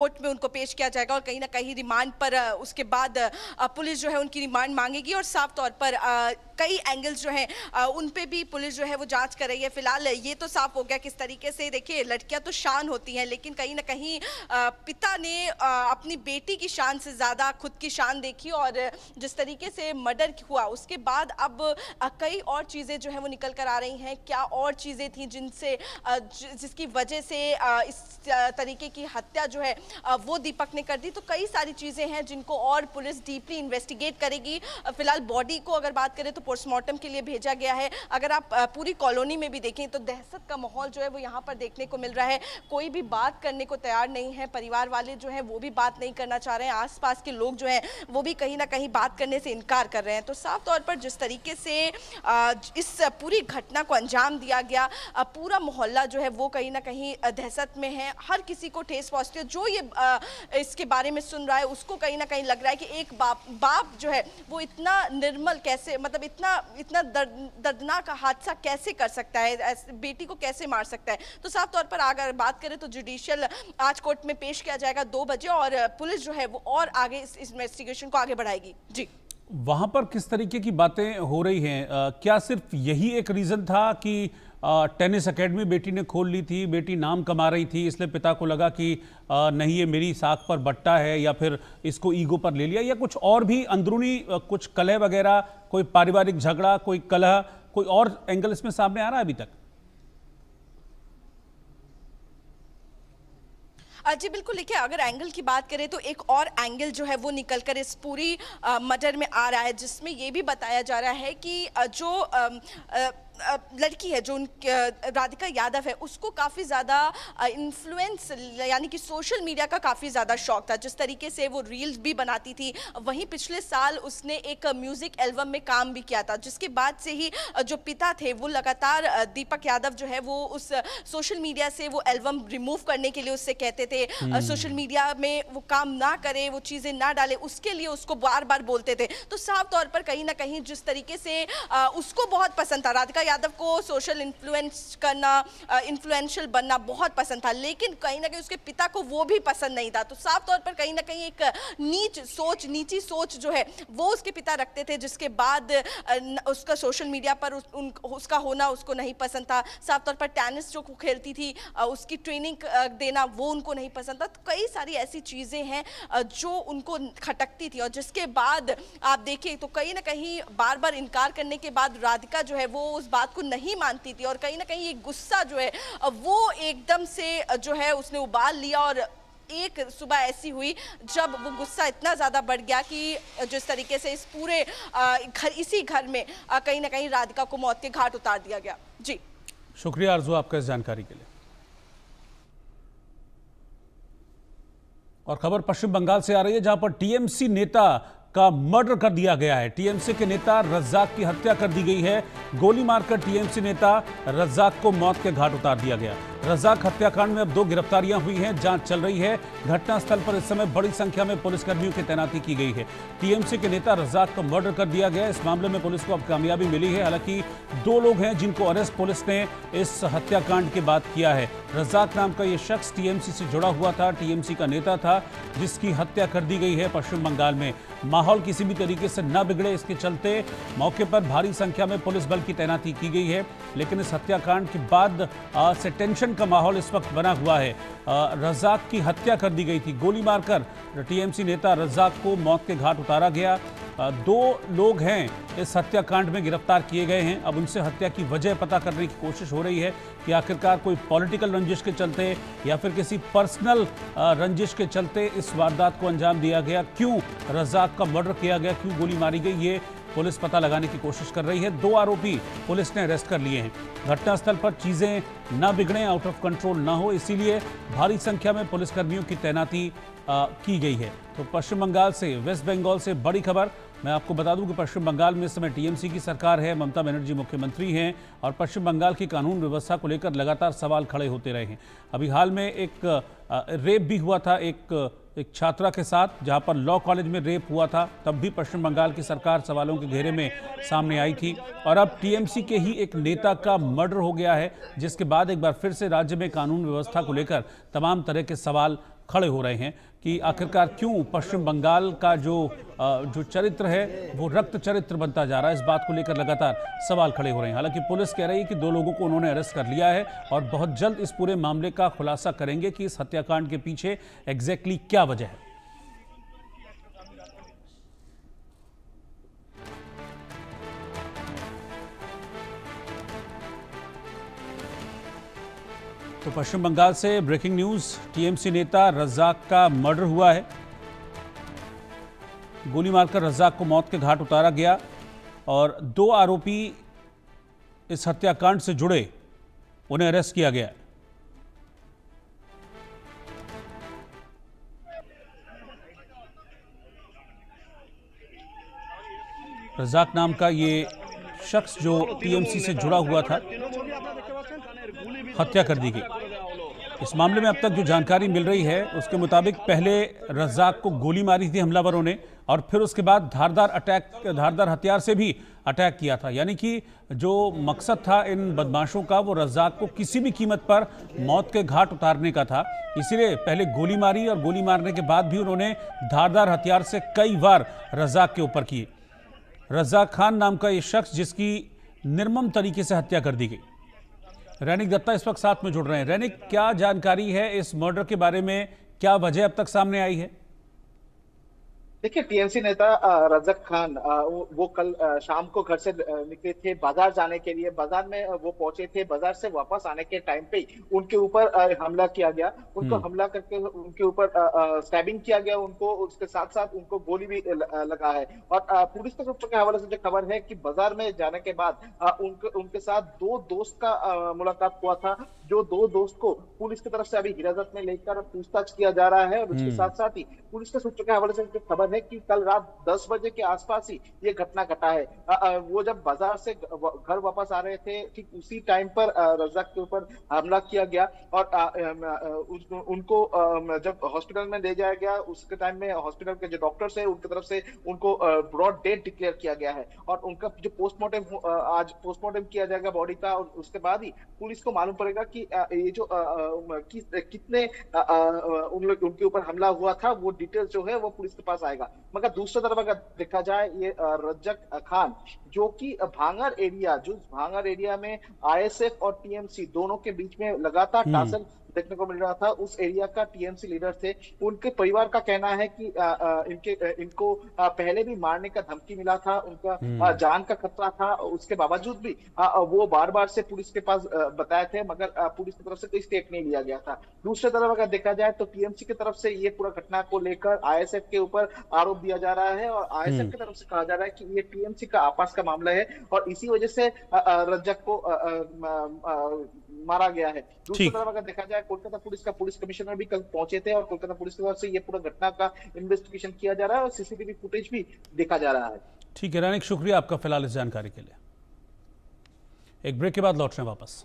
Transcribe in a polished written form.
Court में उनको पेश किया जाएगा और कहीं ना कहीं रिमांड पर उसके बाद पुलिस जो है उनकी रिमांड मांगेगी और साफ तौर पर कई एंगल्स जो हैं उन पे भी पुलिस जो है वो जांच कर रही है। फिलहाल ये तो साफ हो गया किस तरीके से, देखिए लड़कियां तो शान होती हैं, लेकिन कहीं ना कहीं पिता ने अपनी बेटी की शान से ज़्यादा खुद की शान देखी और जिस तरीके से मर्डर हुआ उसके बाद अब कई और चीज़ें जो है वो निकल कर आ रही हैं। क्या और चीज़ें थी जिनसे जिसकी वजह से इस तरीके की हत्या जो है वो दीपक ने कर दी, तो कई सारी चीजें हैं जिनको और पुलिस डीपली इन्वेस्टिगेट करेगी। फिलहाल बॉडी को अगर बात करें तो पोस्टमार्टम के लिए भेजा गया है। अगर आप पूरी कॉलोनी में भी देखें तो दहशत का माहौल जो है वो यहाँ पर देखने को मिल रहा है। कोई भी बात करने को तैयार नहीं है, परिवार वाले जो है वो भी बात नहीं करना चाह रहे हैं, आसपास के लोग जो है वो भी कहीं ना कहीं बात करने से इनकार कर रहे हैं। तो साफ तौर पर जिस तरीके से इस पूरी घटना को अंजाम दिया गया, पूरा मोहल्ला जो है वो कहीं ना कहीं दहशत में है। हर किसी को ठेस पहुंचती है, जो ये इसके बारे में सुन रहा है उसको कहीं ना कहीं लग रहा है कि एक बाप जो है वो इतना निर्मल कैसे, मतलब इतना दर्दनाक हादसा कैसे कर सकता है, बेटी को कैसे मार सकता है। तो साफ तौर पर अगर बात करें तो जुडिशियल आज कोर्ट में पेश किया जाएगा 2 बजे और पुलिस जो है वो और आगे इस इन्वेस्टिगेशन को आगे बढ़ाएगी। जी, वहां पर किस तरीके की बातें हो रही हैं? क्या सिर्फ यही एक रीजन था कि टेनिस एकेडमी बेटी ने खोल ली थी, बेटी नाम कमा रही थी, इसलिए पिता को लगा कि नहीं ये मेरी साख पर बट्टा है, या फिर इसको ईगो पर ले लिया, या कुछ और भी अंदरूनी कुछ कलह वगैरह, कोई पारिवारिक झगड़ा, कोई कलह, कोई और एंगल इसमें सामने आ रहा है अभी तक? जी बिल्कुल, देखिए अगर एंगल की बात करें तो एक और एंगल जो है वो निकलकर इस पूरी मर्डर में आ रहा है, जिसमें ये भी बताया जा रहा है कि जो लड़की है, जो राधिका यादव है, उसको काफ़ी ज़्यादा इन्फ्लुएंस यानी कि सोशल मीडिया का काफ़ी ज़्यादा शौक था। जिस तरीके से वो रील्स भी बनाती थी, वहीं पिछले साल उसने एक म्यूज़िक एल्बम में काम भी किया था, जिसके बाद से ही जो पिता थे वो लगातार दीपक यादव जो है वो उस सोशल मीडिया से वो एल्बम रिमूव करने के लिए उससे कहते थे, सोशल मीडिया में वो काम ना करे, वो चीज़ें ना डाले, उसके लिए उसको बार बार बोलते थे। तो साफ तौर पर कहीं ना कहीं जिस तरीके से उसको बहुत पसंद था, राधिका यादव को सोशल इन्फ्लुएंस करना, इन्फ्लुएंशियल बनना बहुत पसंद था, लेकिन कहीं ना कहीं उसके पिता को वो भी पसंद नहीं था। तो साफ तौर पर कहीं ना कहीं एक नीची सोच जो है वो उसके पिता रखते थे, जिसके बाद उसका सोशल मीडिया पर उसका होना उसको नहीं पसंद था। साफ तौर पर टेनिस जो खेलती थी उसकी ट्रेनिंग देना वो उनको नहीं पसंद था। तो कई सारी ऐसी चीज़ें हैं जो उनको खटकती थी, और जिसके बाद आप देखिए तो कहीं ना कहीं बार बार इनकार करने के बाद राधिका जो है वो उस बात को नहीं मानती थी, और कहीं ना कहीं ये गुस्सा जो है वो एकदम से जो है उसने उबाल लिया, और एक सुबह ऐसी हुई जब वो गुस्सा इतना ज़्यादा बढ़ गया कि जिस तरीके से इस पूरे इसी घर में कहीं ना कहीं राधिका को मौत के घाट उतार दिया गया। जी, शुक्रिया आरजू आपका इस जानकारी के लिए। और खबर पश्चिम बंगाल से आ रही है, जहां पर टीएमसी नेता का मर्डर कर दिया गया है। टीएमसी के नेता रज्जाक की हत्या कर दी गई है। गोली मारकर टीएमसी नेता रज्जाक को मौत के घाट उतार दिया गया। रज्जाक हत्याकांड में अब 2 गिरफ्तारियां हुई हैं, जांच चल रही है। घटनास्थल पर इस समय बड़ी संख्या में पुलिसकर्मियों की तैनाती की गई है। टीएमसी के नेता रज्जाक का मर्डर कर दिया गया। इस मामले में पुलिस को अब कामयाबी मिली है। हालांकि 2 लोग हैं जिनको अरेस्ट पुलिस ने इस हत्याकांड के बाद किया है। रज्जाक नाम का यह शख्स टीएमसी से जुड़ा हुआ था, टीएमसी का नेता था, जिसकी हत्या कर दी गई है पश्चिम बंगाल में। माहौल किसी भी तरीके से न बिगड़े, इसके चलते मौके पर भारी संख्या में पुलिस बल की तैनाती की गई है। लेकिन इस हत्याकांड के बाद से टेंशन का माहौल इस वक्त बना हुआ है। रज्जाक की हत्या कर दी गई थी, गोली मारकर टीएमसी नेता रज्जाक को मौत के घाट उतारा गया। 2 लोग हैं इस हत्याकांड में गिरफ्तार किए गए हैं। अब उनसे हत्या की वजह पता करने की कोशिश हो रही है कि आखिरकार कोई पॉलिटिकल रंजिश के चलते या फिर किसी पर्सनल रंजिश के चलते इस वारदात को अंजाम दिया गया, क्यों रज्जाक का मर्डर किया गया, क्यों गोली मारी गई, ये पुलिस पता लगाने की कोशिश कर रही है। 2 आरोपी पुलिस ने अरेस्ट कर लिए हैं। घटनास्थल पर चीजें न बिगड़ें, आउट ऑफ कंट्रोल न हो, इसीलिए भारी संख्या में पुलिसकर्मियों की तैनाती की गई है। तो पश्चिम बंगाल से, वेस्ट बंगाल से बड़ी खबर मैं आपको बता दूं कि पश्चिम बंगाल में इस समय टीएमसी की सरकार है, ममता बनर्जी मुख्यमंत्री हैं, और पश्चिम बंगाल की कानून व्यवस्था को लेकर लगातार सवाल खड़े होते रहे हैं। अभी हाल में एक रेप भी हुआ था एक छात्रा के साथ, जहां पर लॉ कॉलेज में रेप हुआ था, तब भी पश्चिम बंगाल की सरकार सवालों के घेरे में सामने आई थी। और अब टीएमसी के ही एक नेता का मर्डर हो गया है, जिसके बाद एक बार फिर से राज्य में कानून व्यवस्था को लेकर तमाम तरह के सवाल खड़े हो रहे हैं कि आखिरकार क्यों पश्चिम बंगाल का जो चरित्र है वो रक्त चरित्र बनता जा रहा है। इस बात को लेकर लगातार सवाल खड़े हो रहे हैं। हालांकि पुलिस कह रही है कि 2 लोगों को उन्होंने अरेस्ट कर लिया है और बहुत जल्द इस पूरे मामले का खुलासा करेंगे कि इस हत्याकांड के पीछे एग्जैक्टली क्या वजह है। तो पश्चिम बंगाल से ब्रेकिंग न्यूज, टीएमसी नेता रज्जाक का मर्डर हुआ है। गोली मारकर रज्जाक को मौत के घाट उतारा गया और 2 आरोपी इस हत्याकांड से जुड़े, उन्हें अरेस्ट किया गया। रज्जाक नाम का ये शख्स जो टीएमसी से जुड़ा हुआ था, हत्या कर दी गई। इस मामले में अब तक जो जानकारी मिल रही है उसके मुताबिक पहले रज्जाक को गोली मारी थी हमलावरों ने और फिर उसके बाद धारदार हथियार से भी अटैक किया था। यानी कि जो मकसद था इन बदमाशों का वो रज्जाक को किसी भी कीमत पर मौत के घाट उतारने का था। इसीलिए पहले गोली मारी और गोली मारने के बाद भी उन्होंने धारदार हथियार से कई वार रज्जाक के ऊपर किए। रज्जाक खान नाम का ये शख्स जिसकी निर्मम तरीके से हत्या कर दी गई। रैनिक दत्ता इस वक्त साथ में जुड़ रहे हैं। रैनिक, क्या जानकारी है इस मर्डर के बारे में, क्या वजह अब तक सामने आई है? देखिए, टीएमसी नेता रज्जाक खान वो कल शाम को घर से निकले थे बाजार जाने के लिए। बाजार में वो पहुंचे थे। बाजार से वापस आने के टाइम पे उनके ऊपर हमला किया गया। उनको हमला करके उनके ऊपर स्टैबिंग किया गया उनको। उसके साथ साथ उनको गोली भी लगा है। और पुलिस के सूत्रों के हवाले से जो खबर है कि बाजार में जाने के बाद उनके साथ 2 दोस्त का मुलाकात हुआ था। जो 2 दोस्त को पुलिस की तरफ से अभी हिरासत में लेकर पूछताछ किया जा रहा है। और उसके साथ साथ ही पुलिस के सूत्रों के हवाले से जो खबर है कि कल रात 10 बजे के आसपास ही ये घटना घटा है। वो जब बाजार से घर वापस आ रहे थे, ठीक उसी टाइम पर रज्जाक के ऊपर हमला किया गया। और उनको जब हॉस्पिटल में ले जाया गया, उसके टाइम में हॉस्पिटल के जो डॉक्टर्स है उनकी तरफ से उनको ब्रॉड डेथ डिक्लेयर किया गया है। और उनका जो पोस्टमार्टम आज पोस्टमार्टम किया जाएगा बॉडी का, और उसके बाद ही पुलिस को मालूम पड़ेगा कि ये जो कितने उनके ऊपर हमला हुआ था, वो डिटेल्स जो है वो पुलिस के पास आएगा। मगर दूसरी तरफ अगर देखा जाए, ये रज्जाक खान जो कि भांगर एरिया में आईएसएफ और टीएमसी दोनों के बीच में लगातार टासल देखने को मिल रहा था, उस एरिया का टीएमसी लीडर थे। उनके परिवार का कहना है कि इनको पहले भी मारने का धमकी मिला था, उनका जान का खतरा था। उसके बावजूद भी वो बार बार से पुलिस के पास बताए थे, मगर पुलिस की तरफ से कोई स्टेप नहीं लिया गया था। दूसरी तरफ अगर देखा जाए तो टीएमसी की तरफ से ये पूरा घटना को लेकर आईएसएफ के ऊपर आरोप दिया जा रहा है। और आईएसएफ की तरफ से कहा जा रहा है कि ये टीएमसी का आपस का मामला है और इसी वजह से रज्जाक को मारा गया है। दूसरी तरफ अगर देखा जाए, कोलकाता पुलिस का पुलिस कमिश्नर भी कल पहुंचे थे और कोलकाता पुलिस की तरफ से ये पूरा घटना का इन्वेस्टिगेशन किया जा रहा है और सीसीटीवी फुटेज भी देखा जा रहा है। ठीक है रैनिक, शुक्रिया आपका फिलहाल इस जानकारी के लिए। एक ब्रेक के बाद लौट रहे हैं वापस।